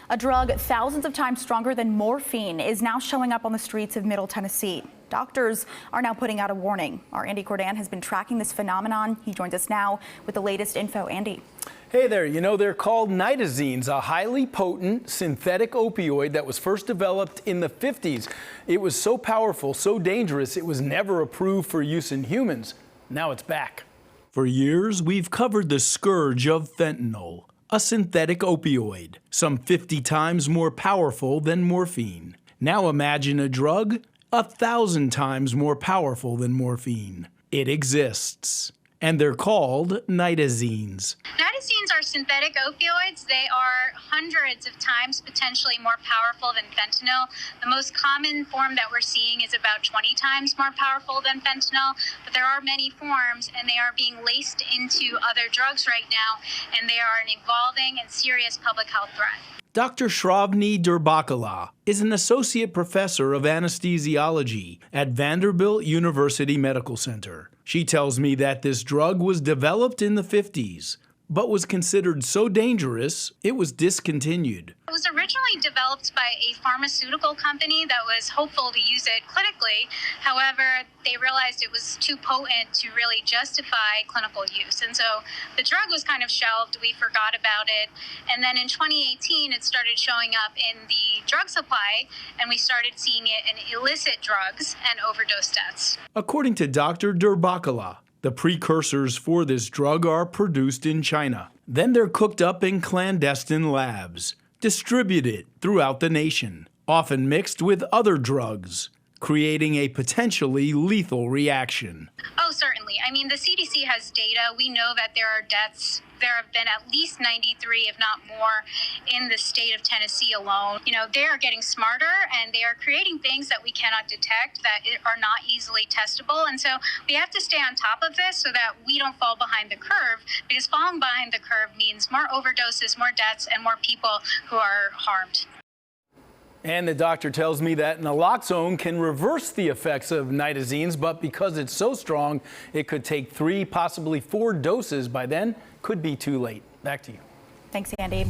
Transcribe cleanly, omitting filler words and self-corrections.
A drug thousands of times stronger than morphine is now showing up on the streets of Middle Tennessee. Doctors are now putting out a warning. Our Andy Cordan has been tracking this phenomenon. He joins us now with the latest info. Andy. Hey there, you know, they're called nitazenes, a highly potent synthetic opioid that was first developed in the 50s. It was so powerful, so dangerous, it was never approved for use in humans. Now it's back. For years, we've covered the scourge of fentanyl, a synthetic opioid, some 50 times more powerful than morphine. Now imagine a drug 1,000 times more powerful than morphine. It exists, and they're called nitazenes. Nitazenes are synthetic opioids. They are hundreds of times potentially more powerful than fentanyl. The most common form that we're seeing is about 20 times more powerful than fentanyl, but there are many forms, and they are being laced into other drugs right now, and they are an evolving and serious public health threat. Dr. Shravani Durbakala is an associate professor of anesthesiology at Vanderbilt University Medical Center. She tells me that this drug was developed in the 50s, but was considered so dangerous it was discontinued. It was originally developed by a pharmaceutical company that was hopeful to use it clinically. However, they realized it was too potent to really justify clinical use. And so the drug was kind of shelved. We forgot about it. And then in 2018, it started showing up in the drug supply, and we started seeing it in illicit drugs and overdose deaths. According to Dr. Durbakala, the precursors for this drug are produced in China. Then they're cooked up in clandestine labs, distributed throughout the nation, often mixed with other drugs, creating a potentially lethal reaction. Oh, certainly. I mean, the CDC has data. We know that there are deaths. There have been at least 93, if not more, in the state of Tennessee alone. You know, they are getting smarter, and they are creating things that we cannot detect, that are not easily testable. And so we have to stay on top of this so that we don't fall behind the curve, because falling behind the curve means more overdoses, more deaths, and more people who are harmed. And the doctor tells me that naloxone can reverse the effects of nitazenes, but because it's so strong, it could take 3, possibly 4 doses. By then, could be too late. Back to you. Thanks, Andy.